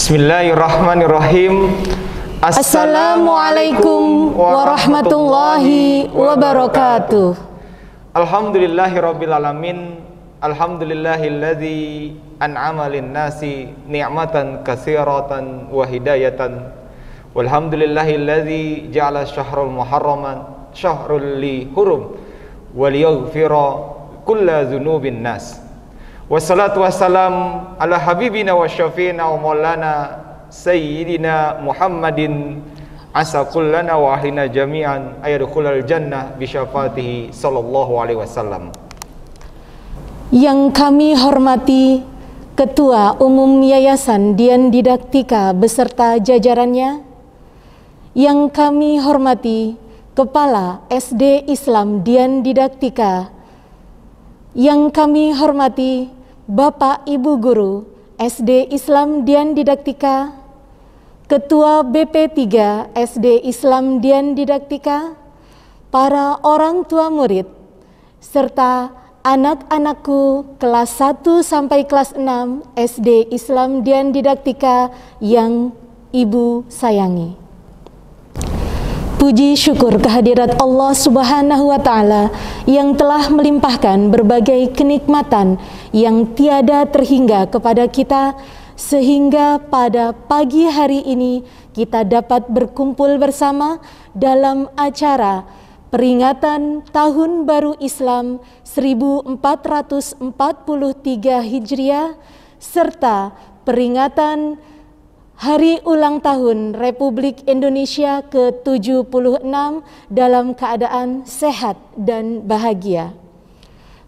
Bismillahirrahmanirrahim. Assalamualaikum warahmatullahi wabarakatuh. Alhamdulillahirabbil alamin. Alhamdulillahilladzi an'ama lin-nasi ni'matan katsiratan wa hidayatan. Walhamdulillahilladzi ja'ala syahrul muharraman syahrul li hurum wa liyaghfira kulla dzunubin nas. Wassalatu wassalam ala habibina wa syafiina wa maulana sayyidina Muhammadin asa kullana wa ahlina jami'an ayadkhulal jannah bi syafaatihi sallallahu alaihi wasallam. Yang kami hormati Ketua Umum Yayasan Dian Didaktika beserta jajarannya, yang kami hormati Kepala SD Islam Dian Didaktika, yang kami hormati Bapak Ibu Guru SD Islam Dian Didaktika, Ketua BP3 SD Islam Dian Didaktika, para orang tua murid, serta anak-anakku kelas 1 sampai kelas 6 SD Islam Dian Didaktika yang Ibu sayangi. Puji syukur kehadirat Allah Subhanahu wa Ta'ala yang telah melimpahkan berbagai kenikmatan yang tiada terhingga kepada kita, sehingga pada pagi hari ini kita dapat berkumpul bersama dalam acara peringatan Tahun Baru Islam 1443 Hijriah serta peringatan Hari Ulang Tahun Republik Indonesia ke-76 dalam keadaan sehat dan bahagia.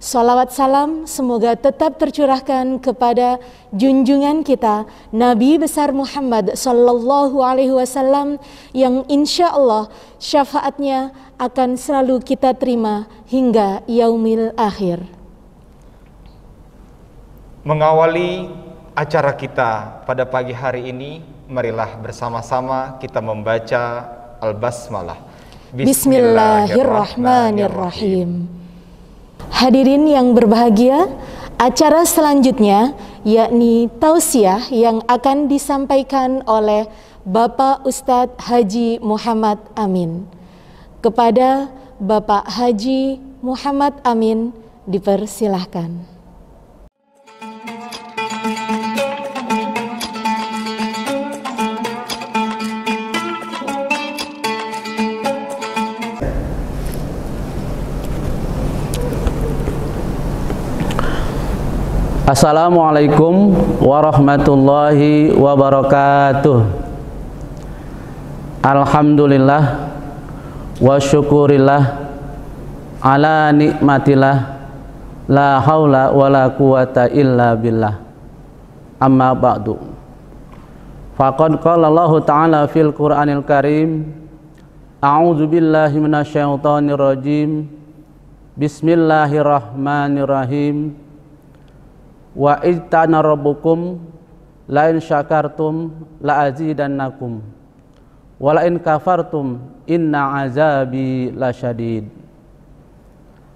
Salawat salam semoga tetap tercurahkan kepada junjungan kita Nabi besar Muhammad sallallahu alaihi wasallam yang insya Allah syafaatnya akan selalu kita terima hingga yaumil akhir. Mengawali acara kita pada pagi hari ini, marilah bersama-sama kita membaca Al-Basmalah. Bismillahirrahmanirrahim. Hadirin yang berbahagia, acara selanjutnya yakni tausiah yang akan disampaikan oleh Bapak Ustadz Haji Muhammad Amin. Kepada Bapak Haji Muhammad Amin dipersilahkan. Assalamualaikum warahmatullahi wabarakatuh. Alhamdulillah wa syukurillah ala nikmatillah, la haula wa la quwata illa billah. Amma ba'du. Faqad qala Allah Ta'ala fil Qur'anil Karim, a'udzu billahi minasyaitonir rajim. Bismillahirrahmanirrahim. Wa ijtana rabbukum la in syakartum la azidannakum wa la in kafartum inna azabi lasyadid.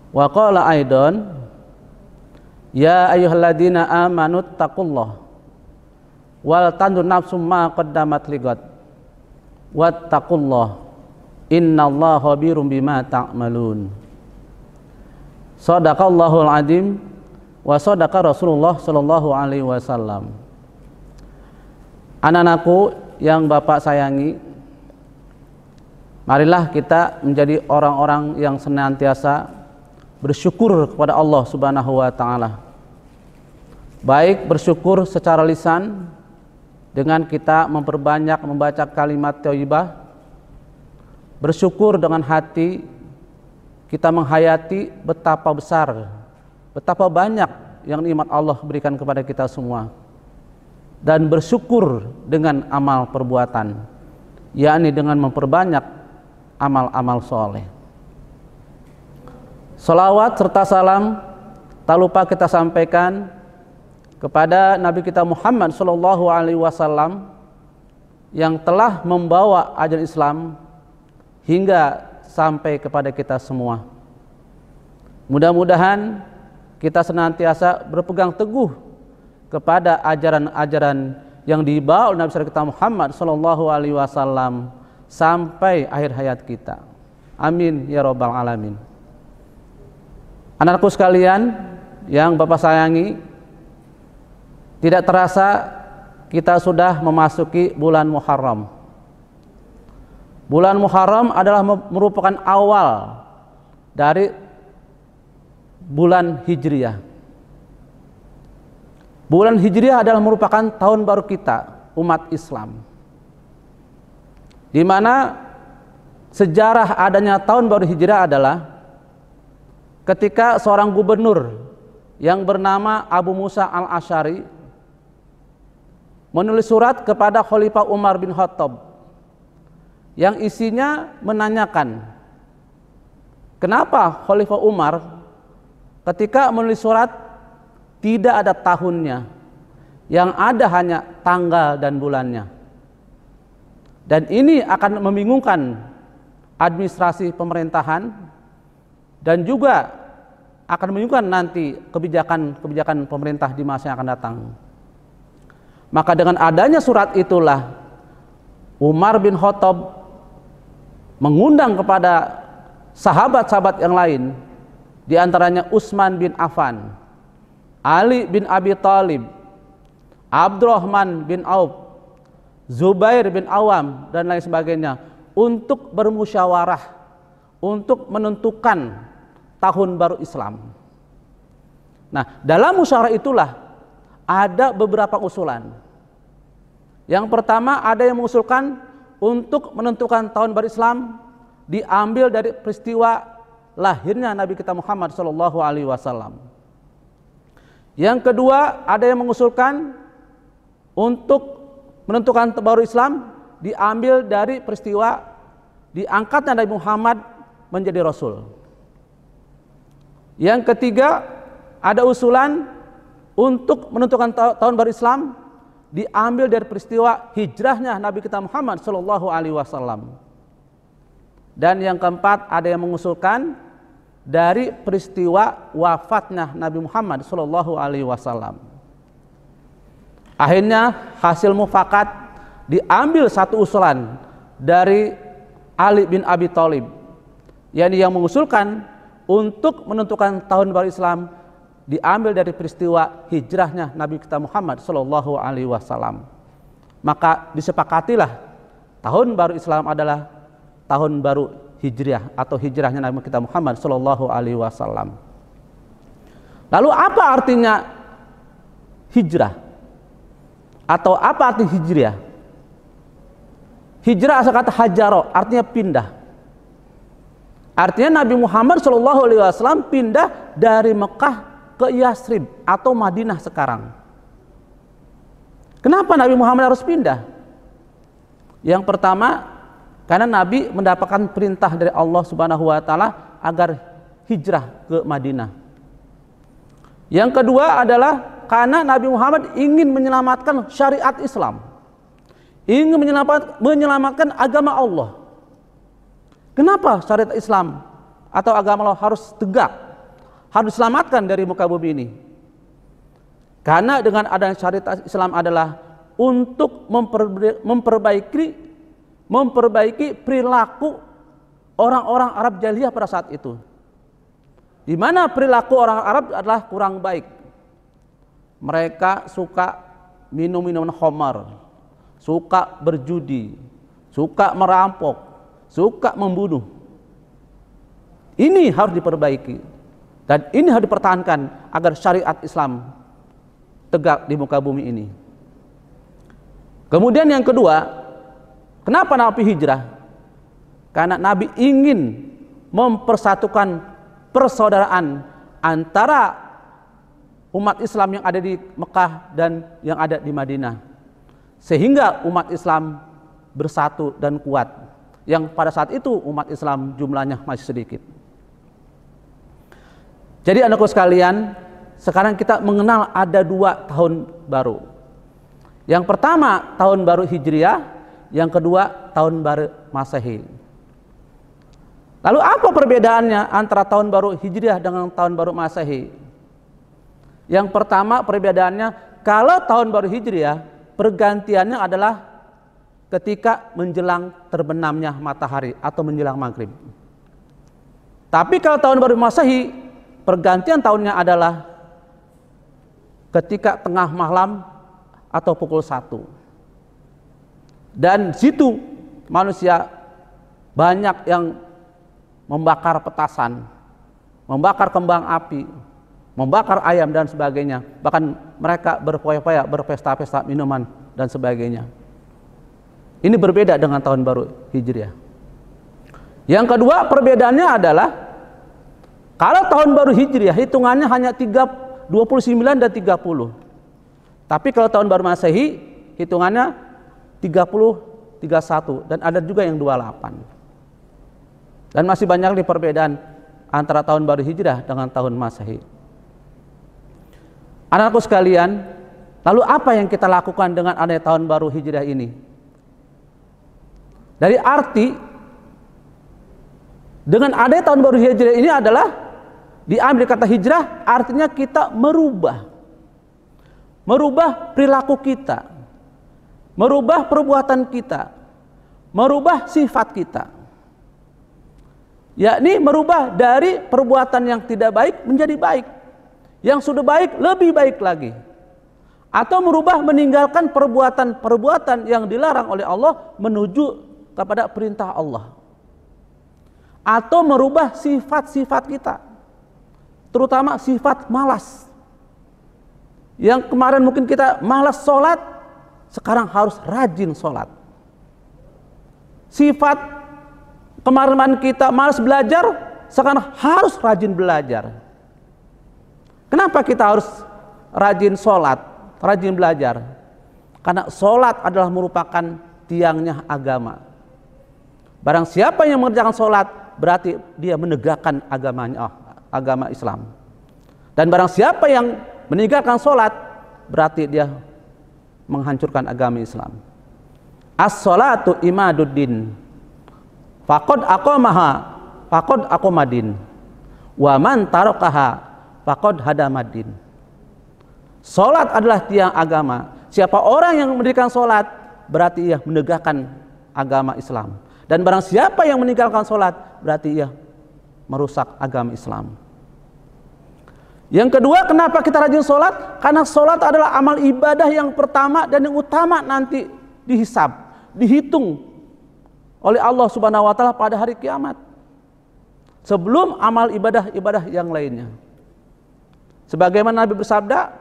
Wa qala aidan ya ayyuhalladzina amanu taqullah wal tandur nafsum ma qaddamat ligat wattaqullah innallaha khabirum bima ta'malun. Shadaqallahul azim wa sadaqa Rasulullah sallallahu alaihi wasallam. Anak-anakku yang Bapak sayangi, marilah kita menjadi orang-orang yang senantiasa bersyukur kepada Allah Subhanahu wa Ta'ala. Baik bersyukur secara lisan dengan kita memperbanyak membaca kalimat thayyibah, bersyukur dengan hati kita menghayati betapa besar, betapa banyak yang nikmat Allah berikan kepada kita semua, dan bersyukur dengan amal perbuatan, yakni dengan memperbanyak amal-amal soleh. Salawat serta salam tak lupa kita sampaikan kepada Nabi kita Muhammad sallallahu alaihi wasallam yang telah membawa ajaran Islam hingga sampai kepada kita semua. Mudah-mudahan kita senantiasa berpegang teguh kepada ajaran-ajaran yang dibawa oleh Nabi kita Muhammad sallallahu alaihi wasallam sampai akhir hayat kita. Amin ya rabbal alamin. Anakku sekalian yang Bapak sayangi, tidak terasa kita sudah memasuki bulan Muharram. Bulan Muharram adalah merupakan awal dari bulan Hijriah. Bulan Hijriah adalah merupakan tahun baru kita, umat Islam. Di mana sejarah adanya tahun baru Hijriah adalah ketika seorang gubernur yang bernama Abu Musa al-Asy'ari menulis surat kepada Khalifah Umar bin Khattab yang isinya menanyakan kenapa Khalifah Umar ketika menulis surat tidak ada tahunnya, yang ada hanya tanggal dan bulannya. Dan ini akan membingungkan administrasi pemerintahan dan juga akan membingungkan nanti kebijakan pemerintah di masa yang akan datang. Maka dengan adanya surat itulah Umar bin Khattab mengundang kepada sahabat-sahabat yang lain, di antaranya Utsman bin Affan, Ali bin Abi Thalib, Abdurrahman bin Auf, Zubair bin Awam dan lain sebagainya, untuk bermusyawarah untuk menentukan tahun baru Islam. Nah, dalam musyawarah itulah ada beberapa usulan. Yang pertama, ada yang mengusulkan untuk menentukan tahun baru Islam diambil dari peristiwa lahirnya Nabi kita Muhammad sallallahu alaihi wasallam. Yang kedua, ada yang mengusulkan untuk menentukan tahun baru Islam diambil dari peristiwa diangkatnya Nabi Muhammad menjadi Rasul. Yang ketiga, ada usulan untuk menentukan tahun baru Islam diambil dari peristiwa hijrahnya Nabi kita Muhammad sallallahu alaihi wasallam. Dan yang keempat, ada yang mengusulkan dari peristiwa wafatnya Nabi Muhammad sallallahu alaihi wasallam. Akhirnya hasil mufakat diambil satu usulan dari Ali bin Abi Thalib, yakni yang mengusulkan untuk menentukan tahun baru Islam diambil dari peristiwa hijrahnya Nabi kita Muhammad sallallahu alaihi wasallam. Maka disepakatilah tahun baru Islam adalah tahun baru Hijriah atau hijrahnya Nabi kita Muhammad sallallahu alaihi wasallam. Lalu apa artinya hijrah? Atau apa arti hijriah? Hijrah asal kata hajaro, artinya pindah. Artinya Nabi Muhammad sallallahu alaihi wasallam pindah dari Mekah ke Yasrib atau Madinah sekarang. Kenapa Nabi Muhammad harus pindah? Yang pertama, karena Nabi mendapatkan perintah dari Allah Subhanahu wa taala agar hijrah ke Madinah. Yang kedua adalah karena Nabi Muhammad ingin menyelamatkan syariat Islam. Ingin menyelamatkan agama Allah. Kenapa syariat Islam atau agama Allah harus tegak, harus diselamatkan dari muka bumi ini? Karena dengan adanya syariat Islam adalah untuk memperbaiki perilaku orang-orang Arab jahiliyah pada saat itu, di mana perilaku orang Arab adalah kurang baik. Mereka suka minum minuman khamar, suka berjudi, suka merampok, suka membunuh. Ini harus diperbaiki dan ini harus dipertahankan agar syariat Islam tegak di muka bumi ini. Kemudian yang kedua, kenapa Nabi hijrah? Karena Nabi ingin mempersatukan persaudaraan antara umat Islam yang ada di Mekah dan yang ada di Madinah, sehingga umat Islam bersatu dan kuat, yang pada saat itu umat Islam jumlahnya masih sedikit. Jadi anakku sekalian, sekarang kita mengenal ada dua tahun baru. Yang pertama tahun baru Hijriah, yang kedua tahun baru Masehi. Lalu apa perbedaannya antara tahun baru Hijriah dengan tahun baru Masehi? Yang pertama perbedaannya, kalau tahun baru Hijriah pergantiannya adalah ketika menjelang terbenamnya matahari atau menjelang maghrib. Tapi kalau tahun baru Masehi, pergantian tahunnya adalah ketika tengah malam atau pukul 1. Dan situ manusia banyak yang membakar petasan, membakar kembang api, membakar ayam dan sebagainya. Bahkan mereka berfoya-foya, berpesta-pesta minuman dan sebagainya. Ini berbeda dengan tahun baru Hijriah. Yang kedua perbedaannya adalah kalau tahun baru Hijriah hitungannya hanya 29 dan 30. Tapi kalau tahun baru Masehi hitungannya 30, 31 dan ada juga yang 28. Dan masih banyak di perbedaan antara tahun baru Hijriah dengan tahun Masehi. Anak-anakku sekalian, lalu apa yang kita lakukan dengan adanya tahun baru Hijriah ini? Dari arti dengan adanya tahun baru Hijriah ini adalah diambil kata hijrah, artinya kita merubah perilaku kita, merubah perbuatan kita, merubah sifat kita, yakni merubah dari perbuatan yang tidak baik menjadi baik, yang sudah baik lebih baik lagi, atau merubah meninggalkan perbuatan-perbuatan yang dilarang oleh Allah menuju kepada perintah Allah, atau merubah sifat-sifat kita, terutama sifat malas. Yang kemarin mungkin kita malas sholat, sekarang harus rajin sholat. Sifat kemarin kita malas belajar, sekarang harus rajin belajar. Kenapa kita harus rajin sholat, rajin belajar? Karena sholat adalah merupakan tiangnya agama. Barang siapa yang mengerjakan sholat, berarti dia menegakkan agama Islam. Dan barang siapa yang meninggalkan sholat, berarti dia menghancurkan agama Islam. As-sholatu imaduddin, faqad aqamaha, faqad aqamadin, wa man tarakaha, faqad hadamadin. Sholat adalah tiang agama. Siapa orang yang mendirikan sholat, berarti ia menegakkan agama Islam. Dan barang siapa yang meninggalkan sholat, berarti ia merusak agama Islam. Yang kedua, kenapa kita rajin sholat? Karena sholat adalah amal ibadah yang pertama dan yang utama nanti dihisab, dihitung oleh Allah Subhanahu wa Ta'ala pada hari kiamat, sebelum amal ibadah-ibadah yang lainnya. Sebagaimana Nabi bersabda,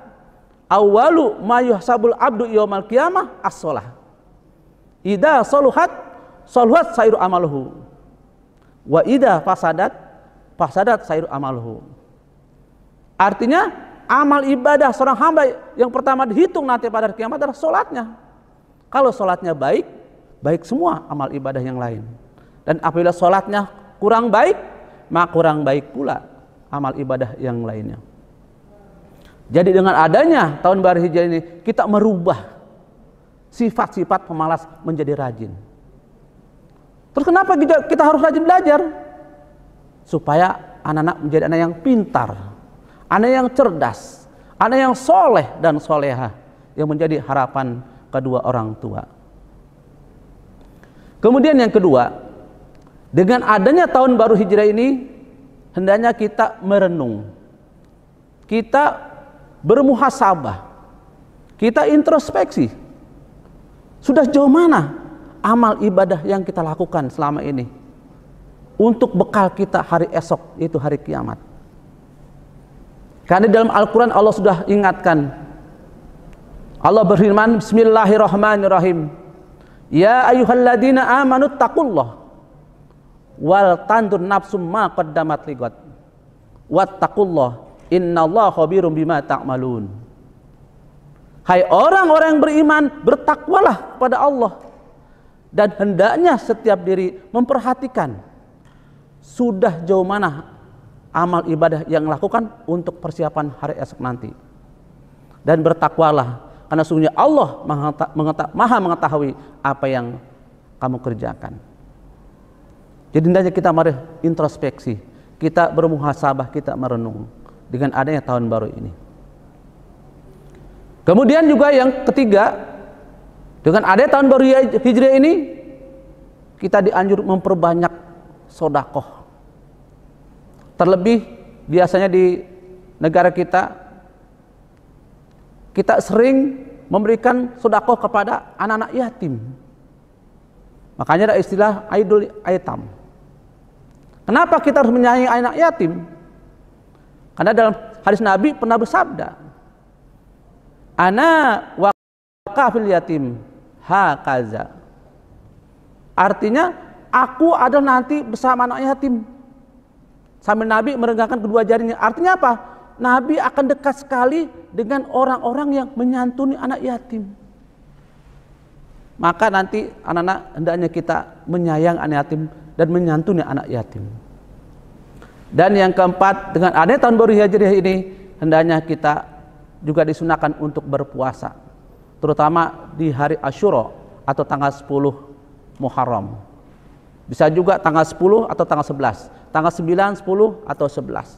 awwalu ma yuhsabul abdu yaumal qiyamah as-shalah. Idza saluhat sairu amaluhu, wa idza fasadat sairu amaluhu. Artinya amal ibadah seorang hamba yang pertama dihitung nanti pada hari kiamat adalah sholatnya. Kalau sholatnya baik, baik semua amal ibadah yang lain. Dan apabila sholatnya kurang baik, maka kurang baik pula amal ibadah yang lainnya. Jadi dengan adanya tahun baru Hijriah ini, kita merubah sifat-sifat pemalas menjadi rajin. Terus kenapa kita harus rajin belajar? Supaya anak-anak menjadi anak yang pintar, anak yang cerdas, anak yang soleh dan solehah, yang menjadi harapan kedua orang tua. Kemudian yang kedua, dengan adanya tahun baru Hijriah ini, hendaknya kita merenung, kita bermuhasabah, kita introspeksi. Sudah jauh mana amal ibadah yang kita lakukan selama ini untuk bekal kita hari esok, yaitu hari kiamat. Karena dalam Al-Quran Allah sudah ingatkan. Allah berfirman, Bismillahirrahmanirrahim, ya ayyuhalladzina amanu taqullah wal tandur nafsum ma qaddamat ligat wattaqullah innallaha khabirum bima ta'malun. Hai orang-orang yang beriman, bertakwalah kepada Allah, dan hendaknya setiap diri memperhatikan sudah jauh mana amal ibadah yang lakukan untuk persiapan hari esok nanti. Dan bertakwalah, karena sungguhnya Allah maha mengetahui apa yang kamu kerjakan. Jadi hendaknya kita mari introspeksi, kita bermuhasabah, kita merenung dengan adanya tahun baru ini. Kemudian juga yang ketiga, Dengan adanya tahun baru Hijriah ini, kita dianjur memperbanyak sedekah. Terlebih biasanya di negara kita sering memberikan sedekah kepada anak-anak yatim. Makanya ada istilah Aidul Aitam. Kenapa kita harus menyayangi anak yatim? Karena dalam hadis Nabi pernah bersabda, "Ana wa kafil yatim hakaza." Artinya, aku adalah nanti bersama anak yatim. Sambil Nabi meregangkan kedua jarinya. Artinya apa? Nabi akan dekat sekali dengan orang-orang yang menyantuni anak yatim. Maka nanti anak-anak hendaknya kita menyayang anak yatim dan menyantuni anak yatim. Dan yang keempat, dengan adanya tahun baru Hijriah ini, hendaknya kita juga disunahkan untuk berpuasa, terutama di hari Asyura atau tanggal 10 Muharram. Bisa juga tanggal 10 atau tanggal 11, tanggal 9, 10 atau 11.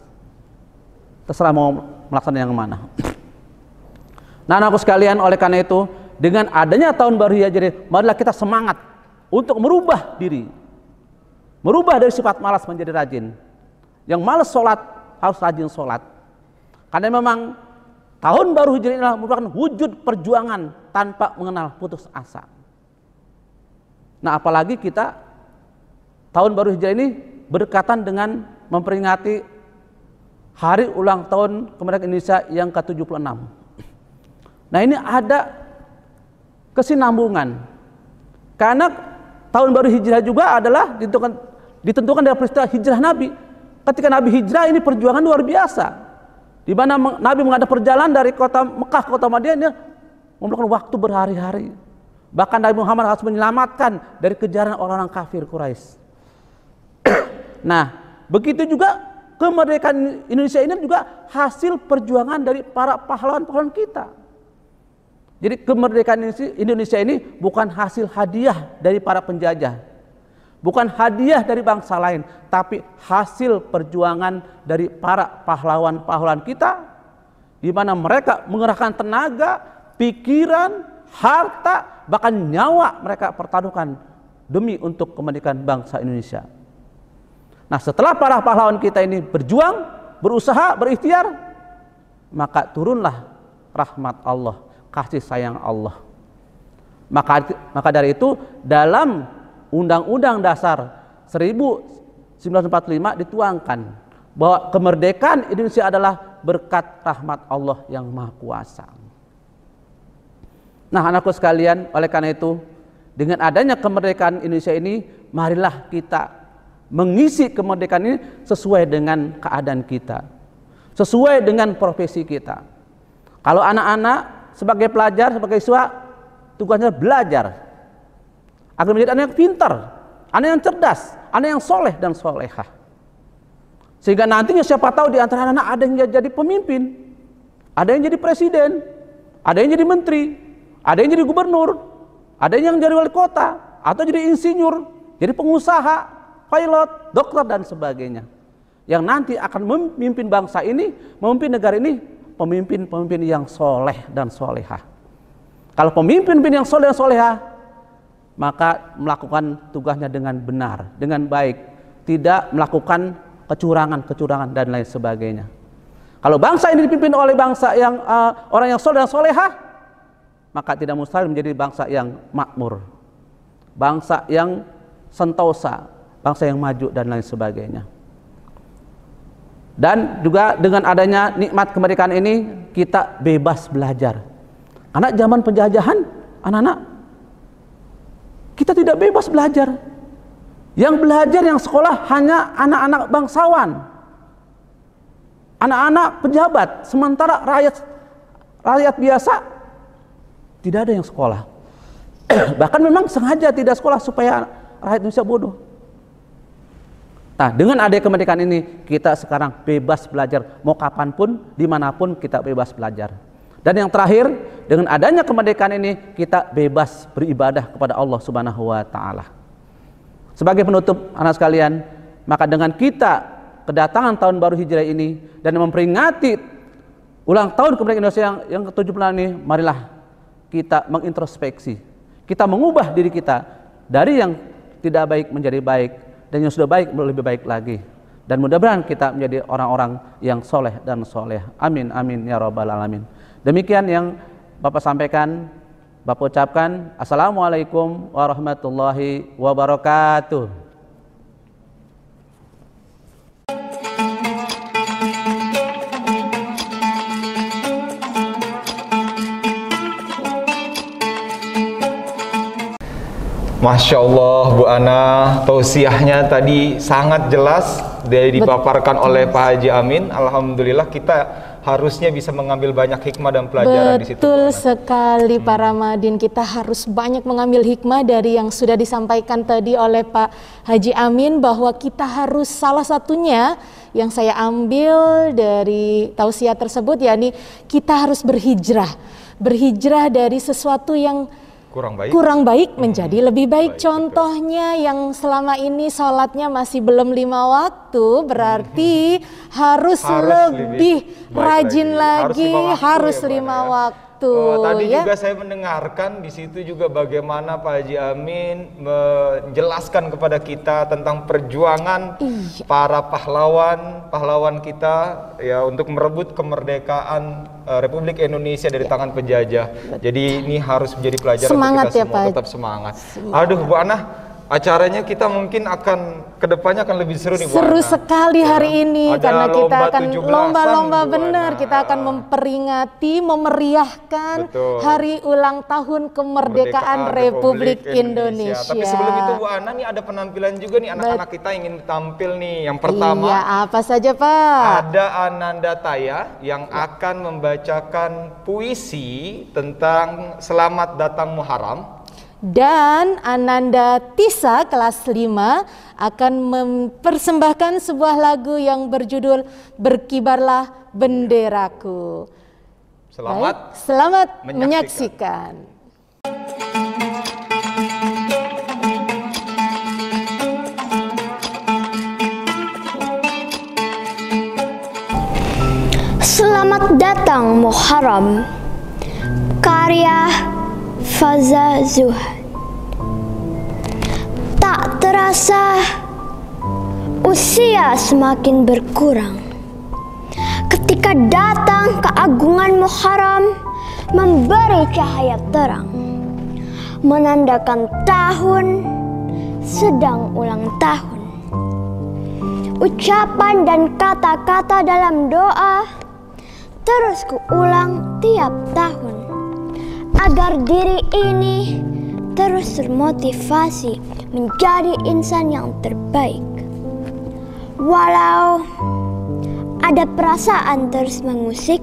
Terserah mau melaksanakan yang mana. Nah, anakku sekalian, oleh karena itu, dengan adanya tahun baru Hijriah, marilah kita semangat untuk merubah diri. Merubah dari sifat malas menjadi rajin. Yang malas sholat harus rajin sholat. Karena memang tahun baru Hijriah adalah merupakan wujud perjuangan tanpa mengenal putus asa. Nah, apalagi kita tahun baru Hijriah ini berdekatan dengan memperingati hari ulang tahun kemerdekaan Indonesia yang ke-76. Nah, ini ada kesinambungan. Karena tahun baru Hijriah juga adalah ditentukan dari peristiwa hijrah Nabi. Ketika Nabi hijrah, ini perjuangan luar biasa. Di mana Nabi mengadakan perjalanan dari kota Mekah ke kota Madinah, membutuhkan waktu berhari-hari. Bahkan Nabi Muhammad harus menyelamatkan dari kejaran orang-orang kafir Quraisy. Nah, begitu juga kemerdekaan Indonesia ini juga hasil perjuangan dari para pahlawan-pahlawan kita. Jadi kemerdekaan Indonesia ini bukan hasil hadiah dari para penjajah, bukan hadiah dari bangsa lain, tapi hasil perjuangan dari para pahlawan-pahlawan kita, di mana mereka mengerahkan tenaga, pikiran, harta, bahkan nyawa mereka pertaruhkan demi untuk kemerdekaan bangsa Indonesia. Nah, setelah para pahlawan kita ini berjuang, berusaha, berikhtiar, maka turunlah rahmat Allah, kasih sayang Allah. Maka dari itu, dalam Undang-Undang Dasar 1945 dituangkan bahwa kemerdekaan Indonesia adalah berkat rahmat Allah yang Maha Kuasa. Nah, anakku sekalian, oleh karena itu, dengan adanya kemerdekaan Indonesia ini, marilah kita mengisi kemerdekaan ini sesuai dengan keadaan kita, sesuai dengan profesi kita. Kalau anak-anak sebagai pelajar, sebagai siswa, tugasnya belajar agar menjadi anak yang pintar, anak yang cerdas, anak yang soleh dan solehah. Sehingga nantinya siapa tahu di antara anak-anak ada yang jadi pemimpin, ada yang jadi presiden, ada yang jadi menteri, ada yang jadi gubernur, ada yang jadi wali kota, atau jadi insinyur, jadi pengusaha, pilot, dokter dan sebagainya. Yang nanti akan memimpin bangsa ini, memimpin negara ini, pemimpin-pemimpin yang soleh dan solehah. Kalau pemimpin-pemimpin yang soleh dan solehah, maka melakukan tugasnya dengan benar, dengan baik, tidak melakukan kecurangan dan lain sebagainya. Kalau bangsa ini dipimpin oleh bangsa yang orang yang soleh dan solehah, maka tidak mustahil menjadi bangsa yang makmur, bangsa yang sentosa, bangsa yang maju dan lain sebagainya. Dan juga dengan adanya nikmat kemerdekaan ini, kita bebas belajar. Karena zaman penjajahan, anak-anak, kita tidak bebas belajar. Yang belajar, yang sekolah hanya anak-anak bangsawan, anak-anak pejabat. Sementara rakyat biasa tidak ada yang sekolah. Bahkan memang sengaja tidak sekolah supaya rakyat Indonesia bodoh. Nah, dengan adanya kemerdekaan ini, kita sekarang bebas belajar. Mau kapanpun, dimanapun kita bebas belajar. Dan yang terakhir, dengan adanya kemerdekaan ini, kita bebas beribadah kepada Allah Subhanahu wa Ta'ala. Sebagai penutup, anak sekalian, maka dengan kita kedatangan tahun baru Hijriah ini dan memperingati ulang tahun kemerdekaan Indonesia yang ke-76 ini, marilah kita mengintrospeksi, Kita mengubah diri kita dari yang tidak baik menjadi baik, dan yang sudah baik lebih baik lagi. Dan mudah-mudahan kita menjadi orang-orang yang soleh dan soleh. Amin, amin ya rabbal alamin. Demikian yang Bapak sampaikan, Bapak ucapkan. Assalamualaikum warahmatullahi wabarakatuh. Masya Allah, Bu Ana, tausiahnya tadi sangat jelas dari dipaparkan oleh Pak Haji Amin. Alhamdulillah kita harusnya bisa mengambil banyak hikmah dan pelajaran di situ. Betul sekali Pak Ramadhin, kita harus banyak mengambil hikmah dari yang sudah disampaikan tadi oleh Pak Haji Amin, bahwa kita harus, salah satunya yang saya ambil dari tausiah tersebut, yakni kita harus berhijrah dari sesuatu yang kurang baik menjadi lebih baik. Contohnya yang selama ini sholatnya masih belum 5 waktu, berarti harus lebih rajin lagi, harus 5 waktu. Tadi juga saya mendengarkan di situ juga bagaimana Pak Haji Amin menjelaskan kepada kita tentang perjuangan para pahlawan kita ya untuk merebut kemerdekaan Republik Indonesia dari tangan penjajah. Jadi ini harus menjadi pelajaran semangat untuk kita ya, semua, Pak. tetap semangat. Aduh Bu Ana, acaranya kita mungkin akan kedepannya akan lebih seru nih Bu Ana. Seru sekali hari ini, karena kita akan lomba-lomba, benar, kita akan memperingati, memeriahkan hari ulang tahun kemerdekaan Republik Indonesia. Tapi sebelum itu Bu Ana, nih ada penampilan juga nih, anak-anak kita ingin tampil nih. Yang pertama, iya, apa saja Pak? ada Ananda Taya yang akan membacakan puisi tentang Selamat Datang Muharram. Dan Ananda Tisa kelas 5 akan mempersembahkan sebuah lagu yang berjudul Berkibarlah Benderaku. Selamat menyaksikan. Selamat datang Muharram, karya Faza Zuhad. Tak terasa usia semakin berkurang ketika datang keagungan Muharram memberi cahaya terang, menandakan tahun sedang ulang tahun. Ucapan dan kata-kata dalam doa terus kuulang tiap tahun, agar diri ini terus termotivasi menjadi insan yang terbaik. Walau ada perasaan terus mengusik,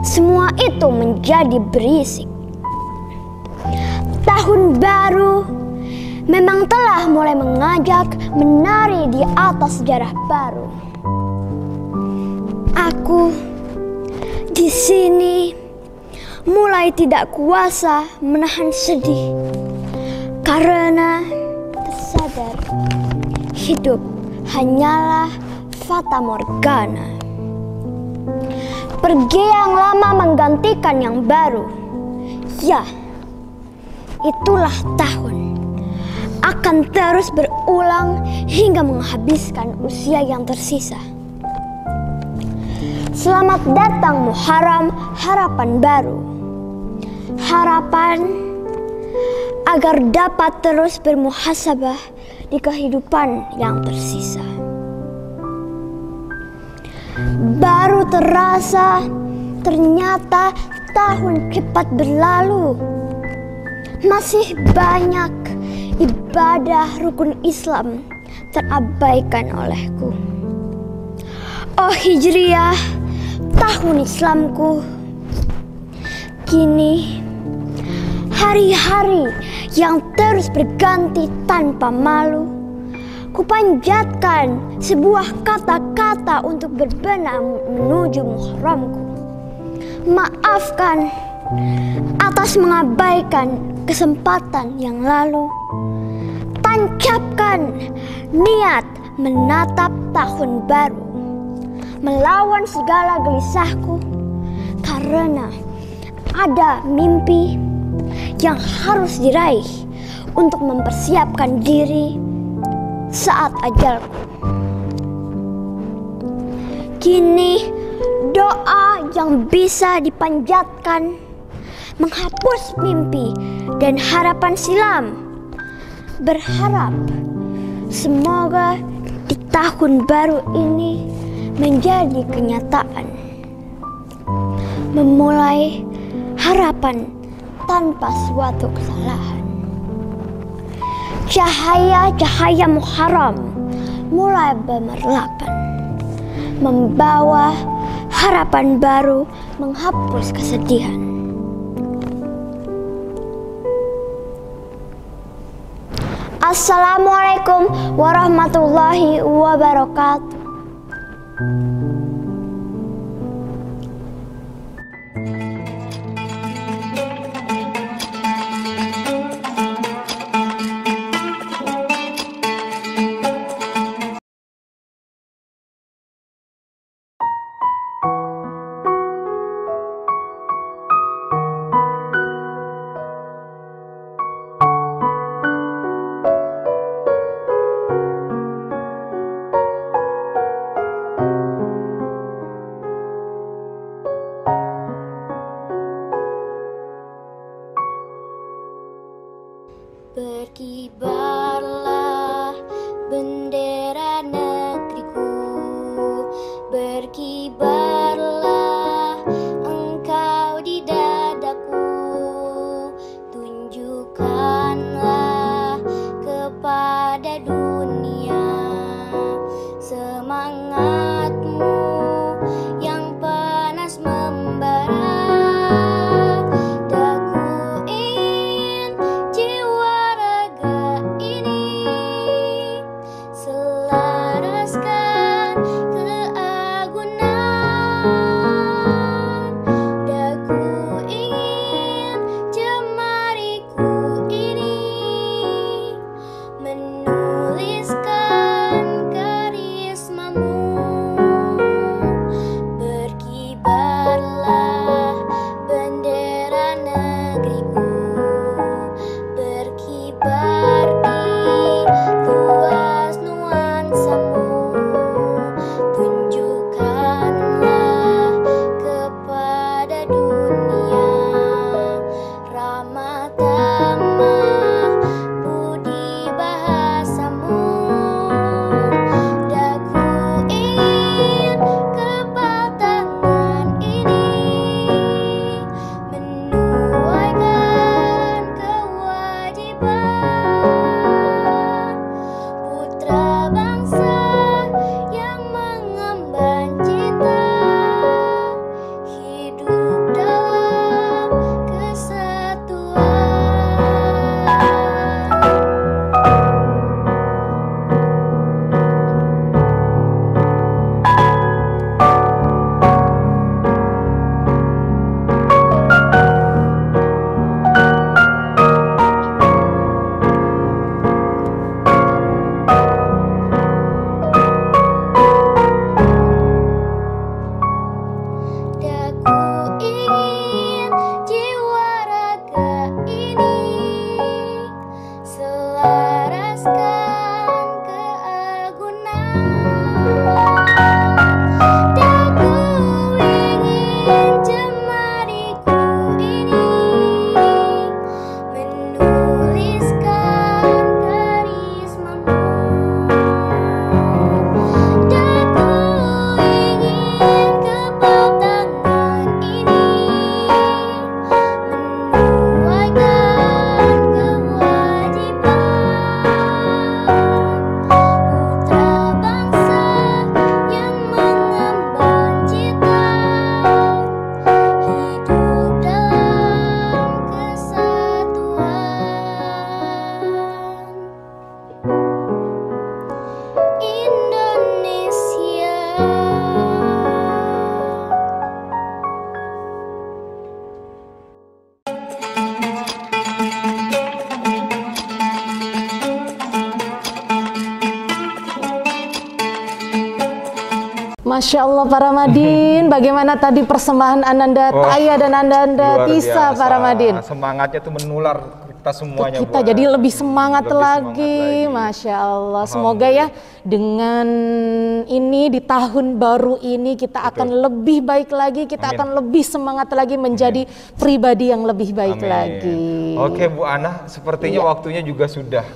semua itu menjadi berisik. Tahun baru memang telah mulai mengajak menari di atas sejarah baru. Aku di sini mulai tidak kuasa menahan sedih, karena tersadar hidup hanyalah fata morgana. Pergi yang lama menggantikan yang baru. Ya, itulah tahun akan terus berulang hingga menghabiskan usia yang tersisa. Selamat datang Muharram, harapan baru. Harapan agar dapat terus bermuhasabah di kehidupan yang tersisa. Baru terasa ternyata tahun cepat berlalu. Masih banyak ibadah rukun Islam terabaikan olehku. Oh Hijriah, tahun Islamku. Kini hari-hari yang terus berganti tanpa malu, kupanjatkan sebuah kata-kata untuk berbenah menuju Muharramku. Maafkan atas mengabaikan kesempatan yang lalu. Tancapkan niat menatap tahun baru, melawan segala gelisahku, karena ada mimpi yang harus diraih untuk mempersiapkan diri saat ajalku. Kini doa yang bisa dipanjatkan menghapus mimpi dan harapan silam. Berharap semoga di tahun baru ini menjadi kenyataan. Memulai harapan tanpa suatu kesalahan. Cahaya-cahaya Muharram mulai bermerlapan, membawa harapan baru, menghapus kesedihan. Assalamualaikum warahmatullahi wabarakatuh. Berkibarlah bendera negeriku, berkibarlah engkau di dadaku, tunjukkanlah kepada dunia semangatmu yang panas membara. Daku ingin jiwa raga Masya Allah Pak Ramadhin, bagaimana tadi persembahan Ananda Taya dan Ananda Tisa Pak Ramadhin. Semangatnya tuh menular kita semuanya. Kita jadi lebih semangat lagi. Masya Allah. Semoga ya dengan ini di tahun baru ini kita akan lebih baik lagi, kita akan lebih semangat lagi menjadi pribadi yang lebih baik lagi. Oke Bu Ana, sepertinya waktunya juga sudah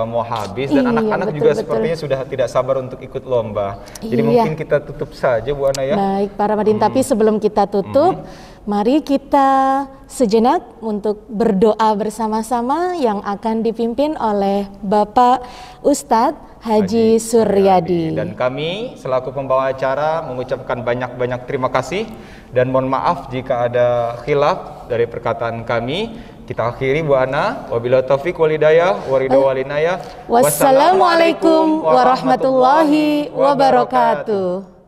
mau habis dan anak-anak juga sepertinya sudah tidak sabar untuk ikut lomba. Jadi mungkin kita tutup saja Bu Ana ya. Baik Pak Ramadhin, tapi sebelum kita tutup, mari kita sejenak untuk berdoa bersama-sama yang akan dipimpin oleh Bapak Ustadz Haji Suryadi. Dan kami selaku pembawa acara mengucapkan banyak-banyak terima kasih dan mohon maaf jika ada khilaf dari perkataan kami. Kita akhiri Bu Ana, wabillahi taufiq wal hidayah, waridho walinaya. Wassalamualaikum warahmatullahi wabarakatuh.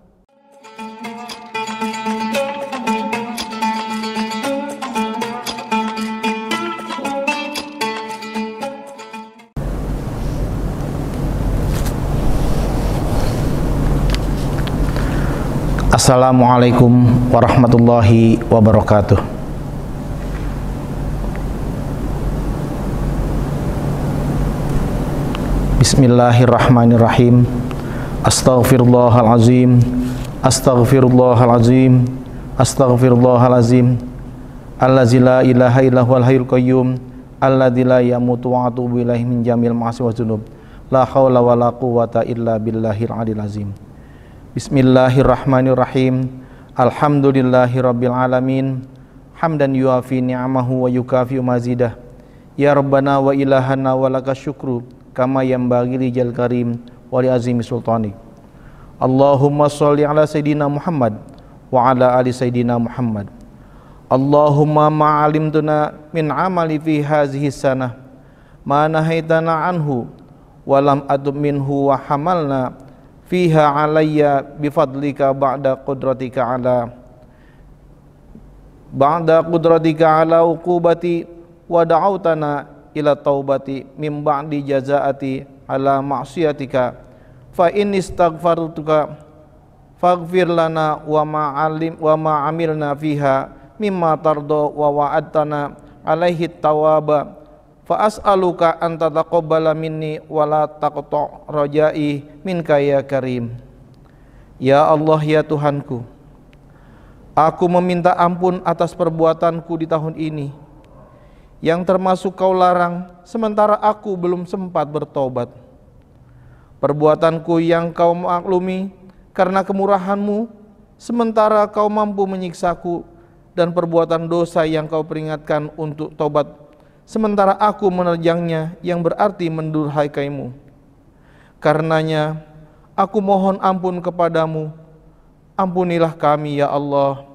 Assalamualaikum warahmatullahi wabarakatuh. Bismillahirrahmanirrahim. Astaghfirullahalazim. Astaghfirullahalazim. Astaghfirullahalazim. Allazi la ilaha illahu al-hayyul qayyum. Alladzi la yamutu wa atubu ilaihi min jamil ma'asi wa dzunub. La haula wa la quwwata illa billahil aliyil azim. Bismillahirrahmanirrahim. Alhamdulillahi rabbil alamin. Hamdan yuafi ni'amahu wa yukafi mazidah. Ya Rabbana wa ilahana wa laka syukru kama yanbaghi lijal karim wa li azimi sultanik. Allahumma sholli ala sayyidina Muhammad wa ala ali sayyidina Muhammad. Allahumma ma'alimtuna min amali fi hazihi sanah ma nahaitana anhu wa lam adub minhu wa hamalna fiha alayya bifadlika ba'da qudratika ala uqubati wa da'autana ila taubati min ba'di jazaati ala ma'siyatika fa in istaghfartuka faghfir lana wa ma amilna fiha mimma tardo wa wa'adtana alaihi tawaba fa as'aluka an tataqabbala minni wa la taqta' rajai minka ya karim. Ya Allah ya Tuhanku, aku meminta ampun atas perbuatanku di tahun ini yang termasuk kau larang sementara aku belum sempat bertobat. Perbuatanku yang kau maklumi karena kemurahan-Mu sementara kau mampu menyiksaku, dan perbuatan dosa yang kau peringatkan untuk tobat sementara aku menerjangnya yang berarti mendurhakaimu. Karenanya aku mohon ampun kepadamu. Ampunilah kami ya Allah,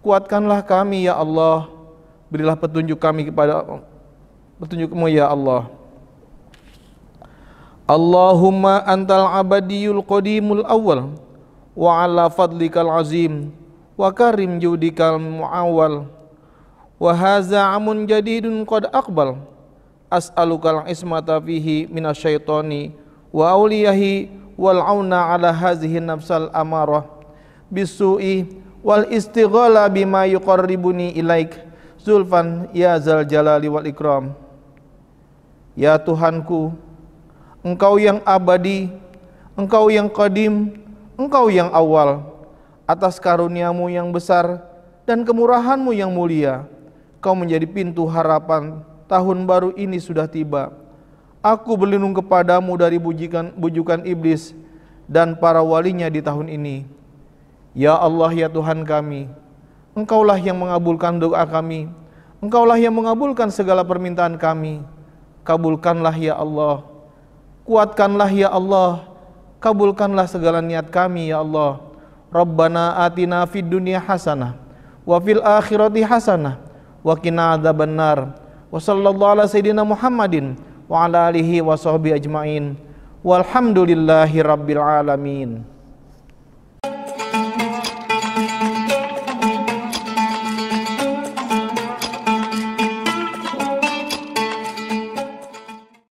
kuatkanlah kami ya Allah, berilah petunjuk kami kepada petunjuk-Mu ya Allah. Allahumma antal abadiyul qadimul awal wa ala fadlikal azim wa karim judikal muawwal wa haza amun jadidun qad aqbal as'alukal ismata fihi minasyaitani wa auliyahi wal auna ala hazihi nafsal amarah bisu'i wal istighala bima yuqarribuni ilaik zulfan ya zal jalali wal ikram. Ya Tuhanku, Engkau yang abadi, Engkau yang qadim, Engkau yang awal. Atas karunia-Mu yang besar dan kemurahan-Mu yang mulia, Kau menjadi pintu harapan. Tahun baru ini sudah tiba. Aku berlindung kepadamu dari bujukan iblis dan para walinya di tahun ini. Ya Allah ya Tuhan kami, Engkaulah yang mengabulkan doa kami, Engkaulah yang mengabulkan segala permintaan kami. Kabulkanlah ya Allah, kuatkanlah ya Allah, kabulkanlah segala niat kami ya Allah. Rabbana atina fid dunya hasanah wa fil akhirati hasanah wa qina adzabannar. Wa sallallahu ala sayyidina Muhammadin wa ala alihi wa sahbihi ajmain. Walhamdulillahi rabbil alamin.